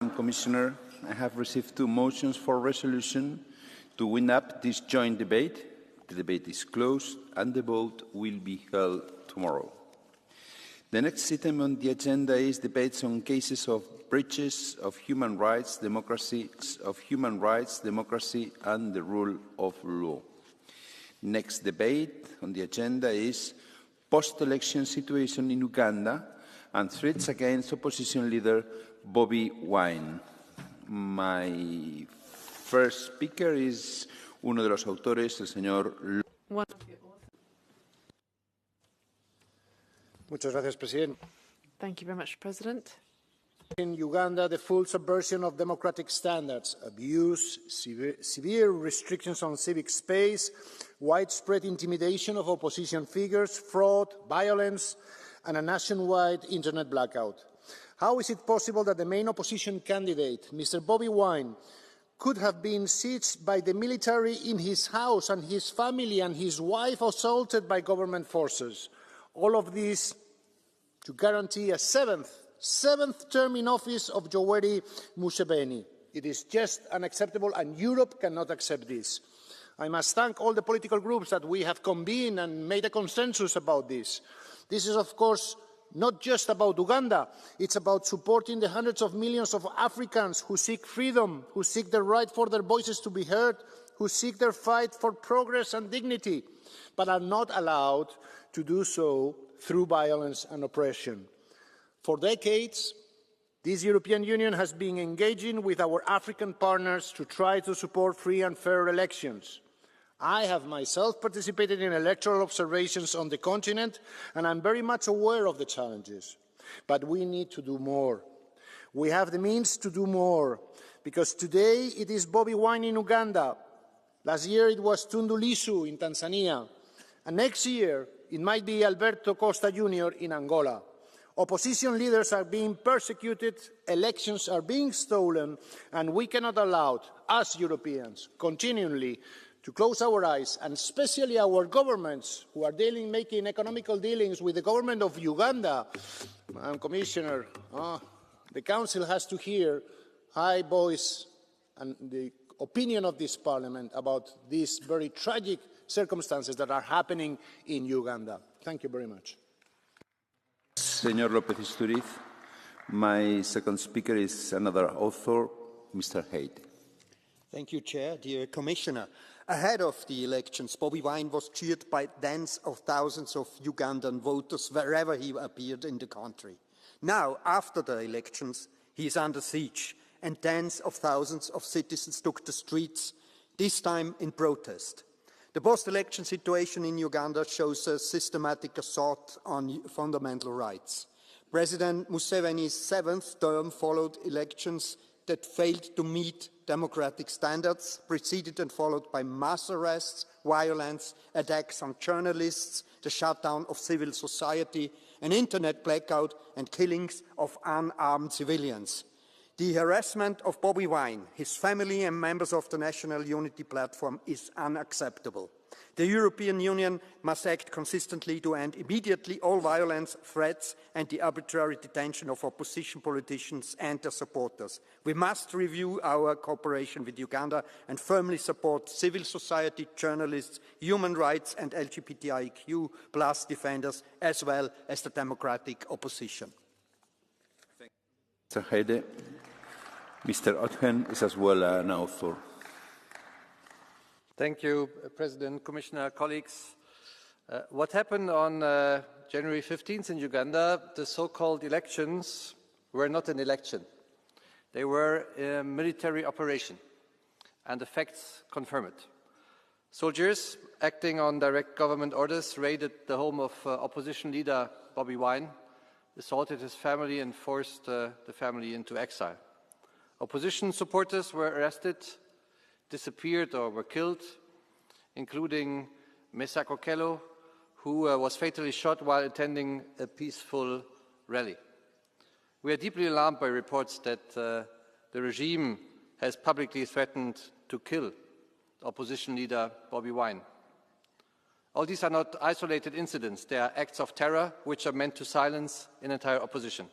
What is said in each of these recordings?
Commissioner, I have received 2 motions for resolution to wind up this joint debate. The debate is closed and the vote will be held tomorrow. The next item on the agenda is debates on cases of breaches of human rights, democracy, and the rule of law. Next debate on the agenda is post-election situation in Uganda and threats against opposition leader Bobi Wine. My first speaker is uno de los autores, el señor. Muchas gracias, President. Thank you very much, President. In Uganda, the full subversion of democratic standards, abuse, severe restrictions on civic space, widespread intimidation of opposition figures, fraud, violence, and a nationwide internet blackout. How is it possible that the main opposition candidate, Mr. Bobi Wine, could have been sieged by the military in his house and his family and his wife assaulted by government forces? All of this to guarantee a seventh term in office of Yoweri Museveni. It is just unacceptable, and Europe cannot accept this. I must thank all the political groups that we have convened and made a consensus about this. This is, of course, not just about Uganda. It's about supporting the hundreds of millions of Africans who seek freedom, who seek the right for their voices to be heard, who seek their fight for progress and dignity, but are not allowed to do so through violence and oppression. For decades, this European Union has been engaging with our African partners to try to support free and fair elections. I have myself participated in electoral observations on the continent, and I'm very much aware of the challenges. But we need to do more. We have the means to do more, because today it is Bobi Wine in Uganda. Last year it was Tundu Lissu in Tanzania. And next year it might be Alberto Costa Jr. in Angola. Opposition leaders are being persecuted, elections are being stolen, and we cannot allow, as Europeans, continually to close our eyes, and especially our governments who are making economical dealings with the government of Uganda. Madam Commissioner, the Council has to hear high voice and the opinion of this Parliament about these very tragic circumstances that are happening in Uganda. Thank you very much. Señor López Istúriz, my second speaker is another author, Mr. Hayde. Thank you, Chair. Dear Commissioner, ahead of the elections, Bobi Wine was cheered by tens of thousands of Ugandan voters wherever he appeared in the country. Now, after the elections, he is under siege, and tens of thousands of citizens took the streets, this time in protest. The post-election situation in Uganda shows a systematic assault on fundamental rights. President Museveni's 7th term followed elections that failed to meet democratic standards, preceded and followed by mass arrests, violence, attacks on journalists, the shutdown of civil society, an internet blackout, and killings of unarmed civilians. The harassment of Bobi Wine, his family and members of the National Unity Platform is unacceptable. The European Union must act consistently to end immediately all violence, threats and the arbitrary detention of opposition politicians and their supporters. We must review our cooperation with Uganda and firmly support civil society, journalists, human rights and LGBTIQ+ defenders, as well as the democratic opposition. Mr. Hayde. Mr. Otgen is as well an author. Thank you, President, Commissioner, colleagues. What happened on January 15th in Uganda, the so-called elections, were not an election. They were a military operation, and the facts confirm it. Soldiers, acting on direct government orders, raided the home of opposition leader Bobi Wine, assaulted his family and forced the family into exile. Opposition supporters were arrested, disappeared or were killed, including Mesa Kokelo, who was fatally shot while attending a peaceful rally. We are deeply alarmed by reports that the regime has publicly threatened to kill opposition leader Bobi Wine. All these are not isolated incidents. They are acts of terror which are meant to silence an entire opposition.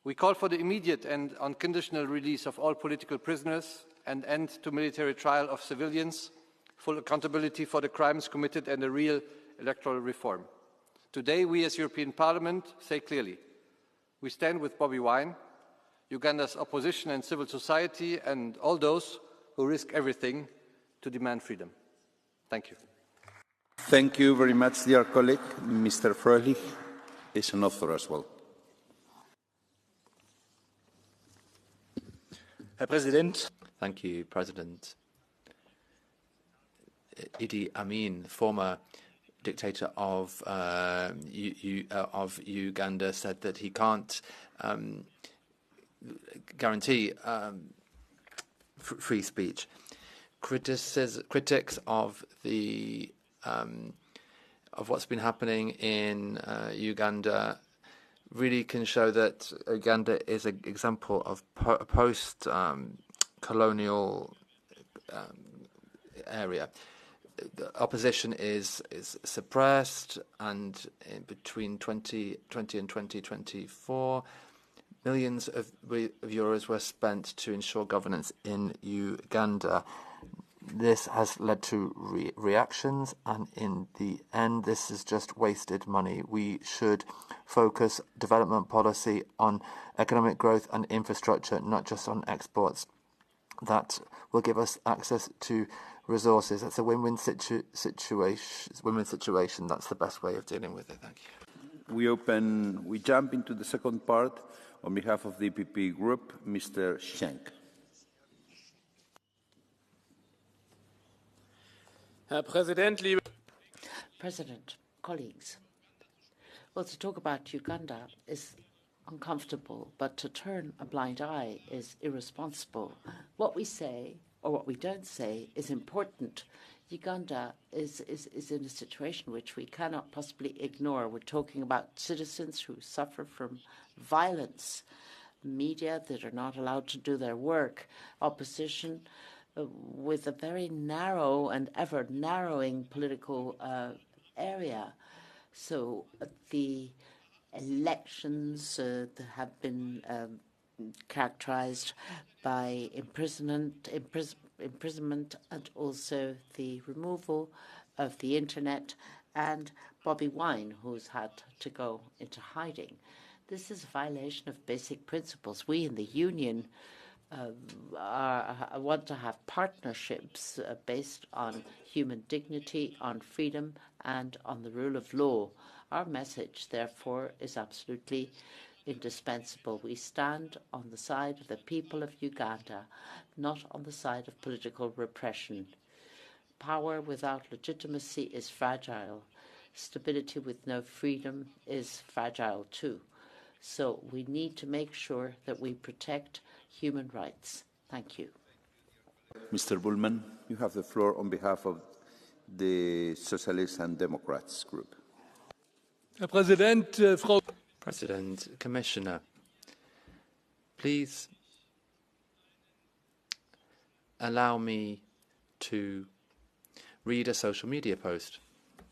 We call for the immediate and unconditional release of all political prisoners, an end to military trial of civilians, full accountability for the crimes committed and a real electoral reform. Today, we as European Parliament say clearly, we stand with Bobi Wine, Uganda's opposition and civil society, and all those who risk everything to demand freedom. Thank you. Thank you very much, dear colleague. Mr. Froelich is an author as well. Herr Präsident. Thank you, President. Idi Amin, former dictator of Uganda, said that he can't guarantee free speech. Critics of the of what's been happening in Uganda really can show that Uganda is an example of a post-colonial area. The opposition is suppressed, and between 2020 and 2024, millions of euros were spent to ensure governance in Uganda. This has led to reactions, and in the end, this is just wasted money. We should focus development policy on economic growth and infrastructure, not just on exports. That will give us access to resources. That's a win-win situation. That's the best way of dealing with it. Thank you. We jump into the second part on behalf of the EPP group, Mr. Schenk. Herr Präsident, liebe President, colleagues. Well, to talk about Uganda is uncomfortable, but to turn a blind eye is irresponsible. What we say or what we don't say is important. Uganda is in a situation which we cannot possibly ignore. We're talking about citizens who suffer from violence, media that are not allowed to do their work, opposition with a very narrow and ever narrowing political area. So the elections have been characterized by imprisonment and also the removal of the internet, and Bobi Wine, who's had to go into hiding. This is a violation of basic principles. We in the Union want to have partnerships based on human dignity, on freedom, and on the rule of law. Our message, therefore, is absolutely indispensable. We stand on the side of the people of Uganda, not on the side of political repression. Power without legitimacy is fragile. Stability with no freedom is fragile too. So we need to make sure that we protect human rights. Thank you. Mr. Bullman, you have the floor on behalf of the Socialists and Democrats group. Herr Präsident, Frau President, Commissioner, please allow me to read a social media post,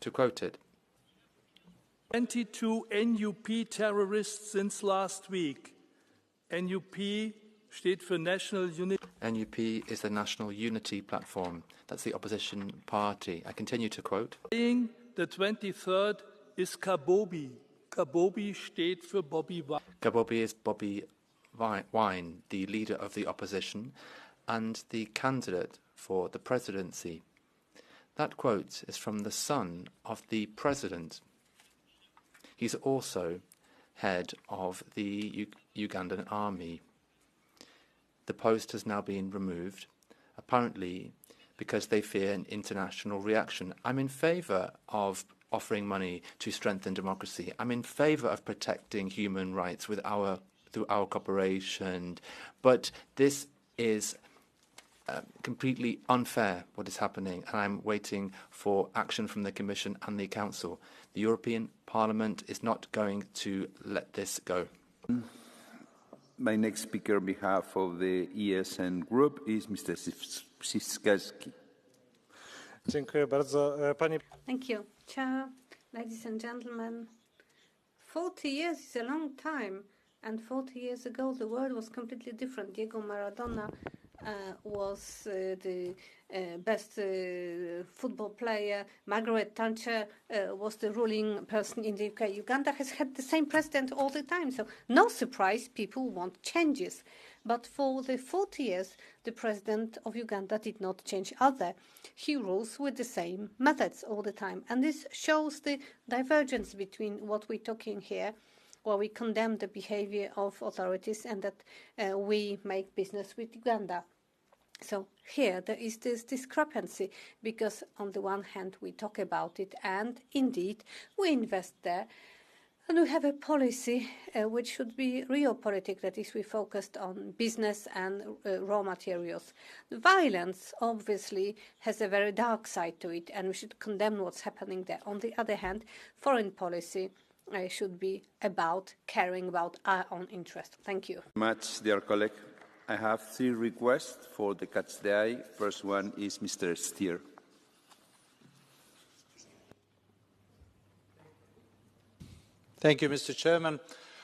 to quote it. 22 NUP terrorists since last week. NUP steht für National Unity. NUP is the National Unity Platform. That's the opposition party. I continue to quote. The 23rd is Kabobi. Kabobi steht für Bobi Wine. Kabobi is Bobi Wine, the leader of the opposition and the candidate for the presidency. That quote is from the son of the president. He's also head of the Ugandan army. The post has now been removed, apparently because they fear an international reaction. I'm in favour of offering money to strengthen democracy. I'm in favour of protecting human rights through our cooperation. But this is completely unfair, what is happening, and I'm waiting for action from the Commission and the Council. The European Parliament is not going to let this go. My next speaker on behalf of the ESN group is Mr. Siskowski. Thank you, Chair, ladies and gentlemen. 40 years is a long time, And 40 years ago, the world was completely different. Diego Maradona was the best football player. Margaret Thatcher was the ruling person in the UK. Uganda has had the same president all the time, so no surprise people want changes. But for the 40 years, the president of Uganda did not change either. He rules with the same methods all the time. And this shows the divergence between what we're talking here, where we condemn the behavior of authorities, and that we make business with Uganda. So here there is this discrepancy, because on the one hand we talk about it and indeed we invest there, and we have a policy which should be realpolitik, that is, we focused on business and raw materials. The violence obviously has a very dark side to it, and we should condemn what's happening there. On the other hand, foreign policy should be about caring about our own interest. Thank you. Much, dear colleague. I have 3 requests for the catch the eye. First one is Mr. Stier. Thank you, Mr. Chairman.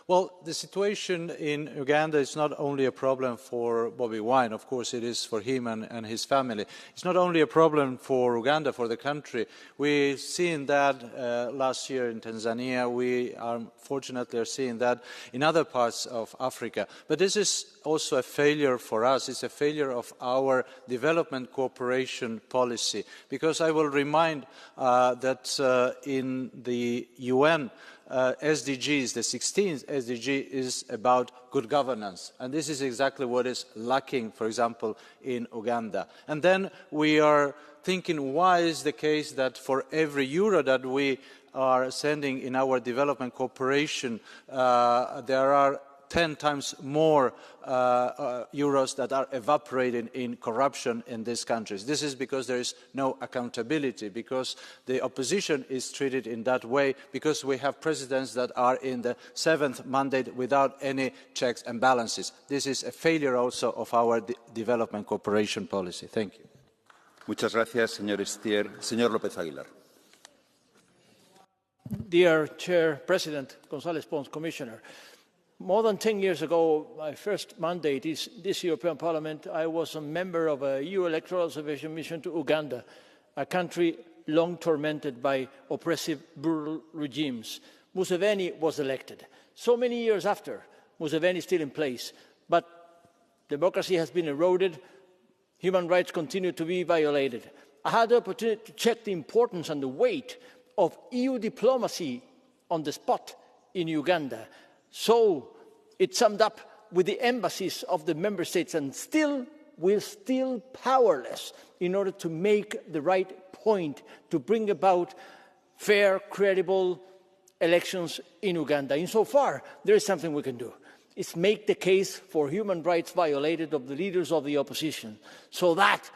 Well, the situation in Uganda is not only a problem for Bobi Wine. Of course, it is for him and his family. It's not only a problem for Uganda, for the country. We've seen that last year in Tanzania. We are fortunately seeing that in other parts of Africa. But this is also a failure for us. It's a failure of our development cooperation policy. Because I will remind that in the UN, SDGs, the 16th SDG is about good governance, and this is exactly what is lacking, for example, in Uganda. And then we are thinking, why is the case that for every euro that we are sending in our development cooperation, there are 10 times more euros that are evaporating in corruption in these countries. This is because there is no accountability, because the opposition is treated in that way, because we have presidents that are in the 7th mandate without any checks and balances. This is a failure also of our development cooperation policy. Thank you. Muchas gracias, señor Stier. Señor López Aguilar. Dear Chair, President González Pons, Commissioner, more than 10 years ago, my first mandate is this European Parliament. I was a member of a EU electoral observation mission to Uganda, a country long tormented by oppressive, brutal regimes. Museveni was elected. So many years after, Museveni is still in place, but democracy has been eroded, human rights continue to be violated. I had the opportunity to check the importance and the weight of EU diplomacy on the spot in Uganda. So it summed up with the embassies of the member states, and we're still powerless in order to make the right point to bring about fair, credible elections in Uganda. Insofar, there is something we can do. It's make the case for human rights violated of the leaders of the opposition, so that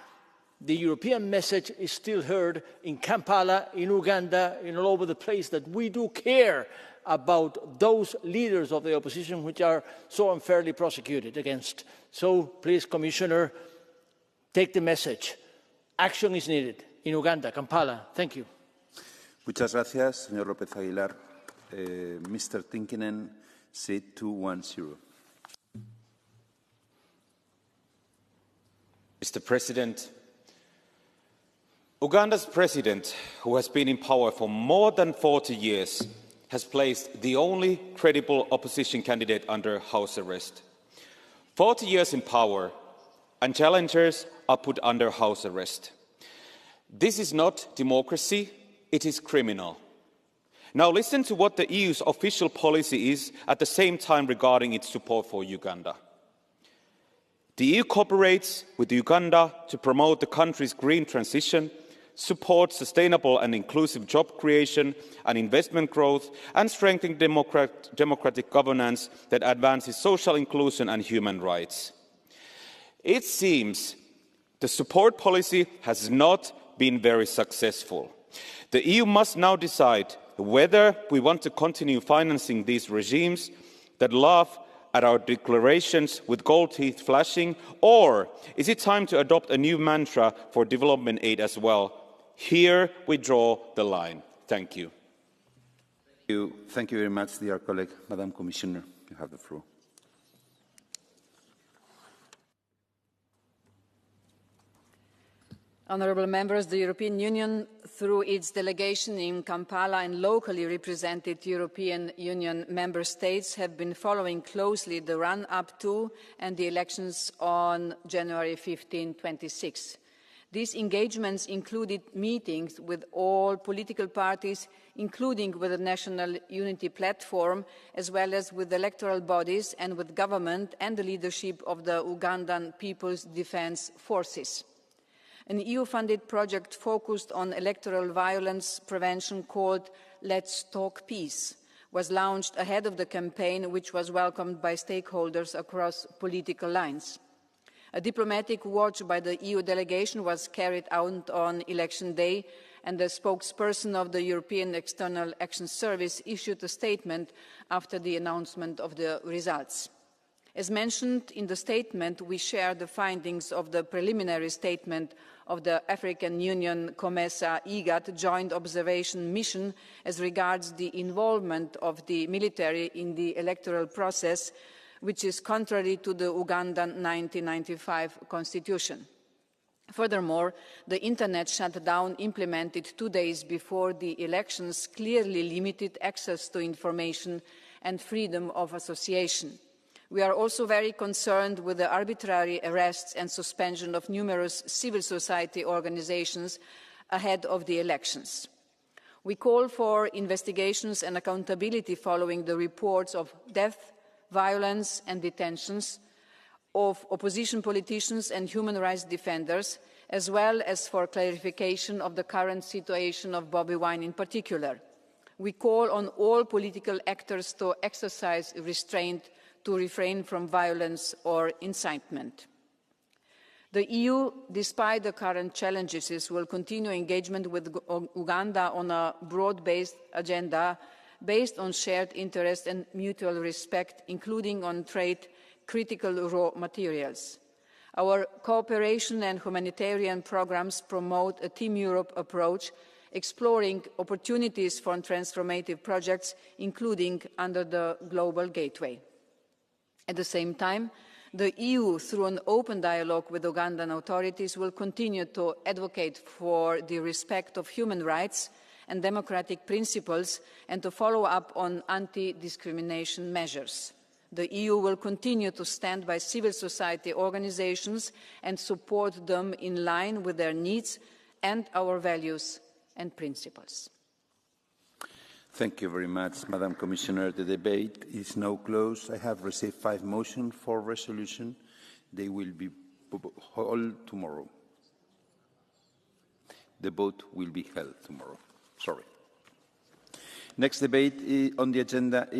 the European message is still heard in Kampala, in Uganda, and all over the place, that we do care about those leaders of the opposition which are so unfairly prosecuted against. So please, Commissioner, take the message. Action is needed in Uganda, Kampala. Thank you. Muchas gracias, señor López Aguilar. Mr. Tinkinen, seat 210. Mr. President, Uganda's president, who has been in power for more than 40 years, has placed the only credible opposition candidate under house arrest. 40 years in power, and challengers are put under house arrest. This is not democracy, it is criminal. Now listen to what the EU's official policy is at the same time regarding its support for Uganda. The EU cooperates with Uganda to promote the country's green transition, support sustainable and inclusive job creation and investment growth, and strengthen democratic governance that advances social inclusion and human rights. It seems the support policy has not been very successful. The EU must now decide whether we want to continue financing these regimes that laugh at our declarations with gold teeth flashing, or is it time to adopt a new mantra for development aid as well? Here we draw the line. Thank you. Thank you very much, dear colleague. Madam Commissioner, you have the floor. Honourable members, the European Union, through its delegation in Kampala and locally represented European Union member states, have been following closely the run-up to and the elections on January 15, 2026. These engagements included meetings with all political parties, including with the National Unity Platform, as well as with electoral bodies and with government and the leadership of the Ugandan People's Defence Forces. An EU-funded project focused on electoral violence prevention called Let's Talk Peace was launched ahead of the campaign, which was welcomed by stakeholders across political lines. A diplomatic watch by the EU delegation was carried out on election day, and the spokesperson of the European External Action Service issued a statement after the announcement of the results. As mentioned in the statement, we share the findings of the preliminary statement of the African Union COMESA IGAD Joint Observation Mission as regards the involvement of the military in the electoral process, which is contrary to the Ugandan 1995 constitution. Furthermore, the internet shutdown implemented 2 days before the elections clearly limited access to information and freedom of association. We are also very concerned with the arbitrary arrests and suspension of numerous civil society organizations ahead of the elections. We call for investigations and accountability following the reports of death, violence and detentions of opposition politicians and human rights defenders, as well as for clarification of the current situation of Bobi Wine in particular. We call on all political actors to exercise restraint, to refrain from violence or incitement. The EU, despite the current challenges, will continue engagement with Uganda on a broad-based agenda based on shared interest and mutual respect, including on trade, critical raw materials. Our cooperation and humanitarian programmes promote a Team Europe approach, exploring opportunities for transformative projects, including under the Global Gateway. At the same time, the EU, through an open dialogue with Ugandan authorities, will continue to advocate for the respect of human rights and democratic principles and to follow up on anti-discrimination measures. The EU will continue to stand by civil society organisations and support them in line with their needs and our values and principles. Thank you very much, Madam Commissioner. The debate is now closed. I have received 5 motions for resolution. They will be held tomorrow. The vote will be held tomorrow. Sorry. Next debate on the agenda is